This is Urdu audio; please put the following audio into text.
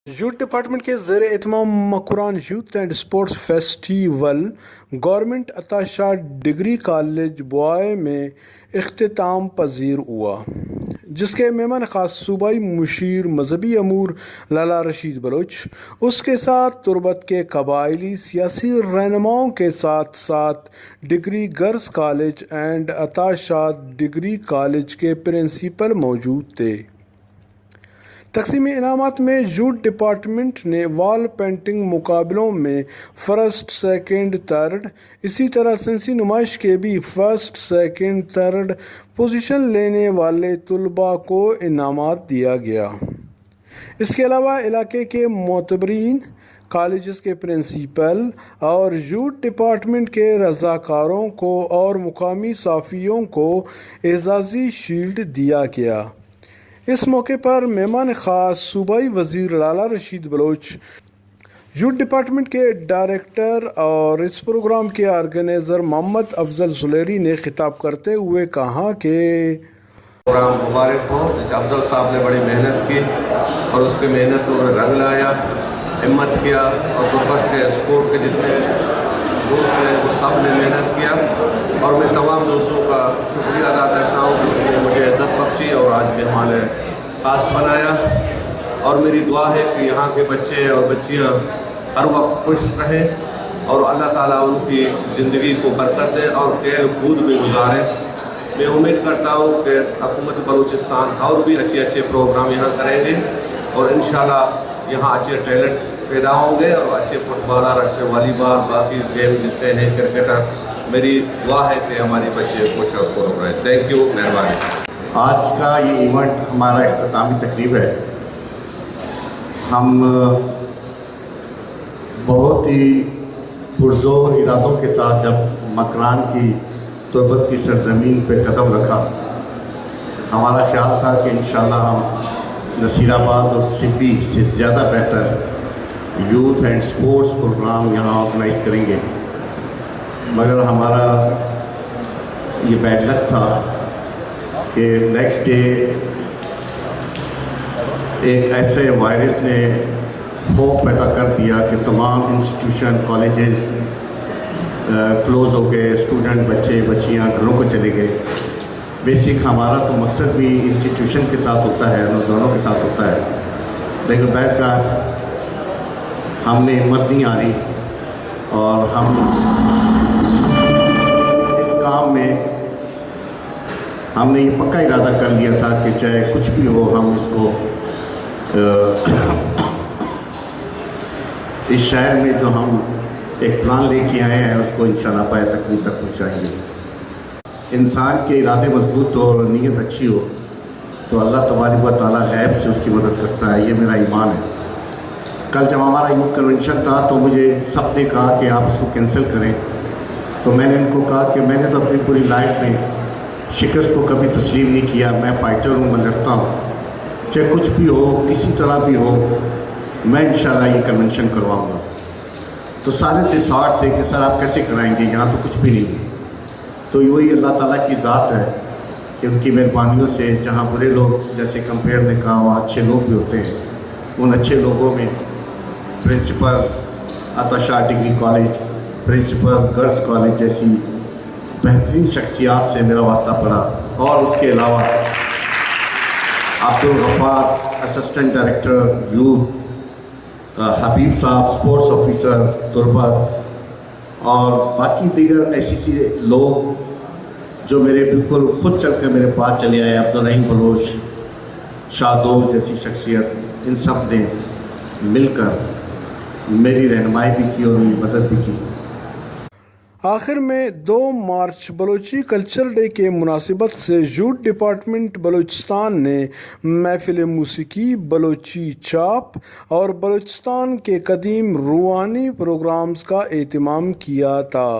یوتھ ڈپارٹمنٹ کے زیر اہتمام Makran youth and sports festival government عطا شاہ ڈگری کالج بوائے میں اختتام پذیر ہوا، جس کے مہمان خاص صوبائی مشیر مذہبی امور لالا رشید بلوچ، اس کے ساتھ تربت کے قبائلی سیاسی رہنماؤں کے ساتھ ساتھ ڈگری گرلز کالج اینڈ عطا شاہ ڈگری کالج کے پرنسپل موجود تھے۔ تقسیم انعامات میں یوتھ ڈپارٹمنٹ نے وال پینٹنگ مقابلوں میں فرسٹ، سیکنڈ، تھرڈ، اسی طرح سائنسی نمائش کے بھی فرسٹ، سیکنڈ، تھرڈ پوزیشن لینے والے طلباء کو انعامات دیا گیا۔ اس کے علاوہ علاقے کے معتبرین، کالجز کے پرنسپل اور یوتھ ڈپارٹمنٹ کے رضاکاروں کو اور مقامی صحافیوں کو اعزازی شیلڈ دیا گیا۔ اس موقع پر مہمان خاص صوبائی وزیر لالا رشید بلوچ، یوتھ ڈپارٹمنٹ کے ڈائریکٹر اور اس پروگرام کے آرگنائزر محمد افضل زلیری نے خطاب کرتے ہوئے کہا کہ پروگرام مبارک ہو، جس افضل صاحب نے بڑی محنت کی اور اس کی محنت انہوں نے رنگ لایا، ہمت کیا، اور تربت کے اسپورٹ کے جتنے دوست ہیں وہ سب نے محنت کیا، اور میں تمام دوستوں کا شکریہ ادا کرتا ہوں کہ انہوں نے مجھے عزت بخشی اور آج مہمان خاص بنایا، اور میری دعا ہے کہ یہاں کے بچے اور بچیاں ہر وقت خوش رہیں اور اللہ تعالیٰ ان کی زندگی کو برکت دے اور کھیل کود میں گزاریں۔ میں امید کرتا ہوں کہ حکومت بلوچستان اور بھی اچھے پروگرام یہاں کریں گے، اور انشاءاللہ یہاں اچھے ٹیلنٹ پیدا ہوں گے اور اچھے فٹ بالر، اچھے والی بال، باقی گیم جتنے ہیں کرکٹر۔ میری دعا ہے کہ ہمارے بچے خوش اور پرو رہیں۔ تھینک یو، مہربانی۔ آج کا یہ ایونٹ ہمارا اختتامی تقریب ہے۔ ہم بہت ہی پرزور ارادوں کے ساتھ جب مکران کی تربت کی سرزمین پہ قدم رکھا، ہمارا خیال تھا کہ انشاءاللہ ہم نصیر آباد اور سپی سے زیادہ بہتر یوتھ اینڈ سپورٹس پروگرام یہاں آرگنائز کریں گے، مگر ہمارا یہ بیڈ لک تھا کہ نیکسٹ ڈے ایک ایسے وائرس نے خوف پیدا کر دیا کہ تمام انسٹیٹیوشن، کالجز کلوز ہو گئے، اسٹوڈنٹ، بچے بچیاں گھروں کو چلے گئے۔ بیسک ہمارا تو مقصد بھی انسٹیٹیوشن کے ساتھ ہوتا ہے، نوجوانوں کے ساتھ ہوتا ہے، لیکن بیٹھ کا ہم نے ہمت نہیں آ رہی، اور ہم اس کام میں ہم نے یہ پکا ارادہ کر لیا تھا کہ چاہے کچھ بھی ہو ہم اس کو اس شہر میں جو ہم ایک پلان لے کے آئے ہیں اس کو انشاءاللہ پائے تکمیل تک پہنچائیں گے۔ انسان کے ارادے مضبوط ہو اور نیت اچھی ہو تو اللہ تبارک و تعالیٰ غیب سے اس کی مدد کرتا ہے، یہ میرا ایمان ہے۔ کل جب ہمارا یوتھ کنونشن تھا تو مجھے سب نے کہا کہ آپ اس کو کینسل کریں، تو میں نے ان کو کہا کہ میں نے تو اپنی پوری لائف میں شکست کو کبھی تسلیم نہیں کیا، میں فائٹر ہوں، میں لڑتا ہوں، چاہے کچھ بھی ہو، کسی طرح بھی ہو، میں انشاءاللہ یہ کنونشن کرواؤں گا۔ تو سارے ڈسہارٹ تھے کہ سر آپ کیسے کرائیں گے، یہاں تو کچھ بھی نہیں۔ تو وہی اللہ تعالیٰ کی ذات ہے کہ ان کی مہربانیوں سے جہاں برے لوگ، جیسے کمپیئر نے کہا، وہاں اچھے لوگ بھی ہوتے ہیں، ان اچھے لوگوں میں principal Ata Shah degree college, principal girls college جیسی بہترین شخصیات سے میرا واسطہ پڑا، اور اس کے علاوہ عبدالغفار اسسٹنٹ ڈائریکٹر یوتھ، حبیب صاحب اسپورٹس آفیسر تربت، اور باقی دیگر ایسی لوگ جو میرے بالکل خود چل کر میرے پاس چلے آئے، عبدالرحیم بلوچ، شادوز جیسی شخصیت، ان سب نے مل کر میری رہنمائی بھی کی اور میری مدد بھی کی۔ آخر میں 2 مارچ بلوچی کلچر ڈے کے مناسبت سے یوتھ ڈپارٹمنٹ بلوچستان نے محفل موسیقی، بلوچی چاپ اور بلوچستان کے قدیم روحانی پروگرامز کا اہتمام کیا تھا۔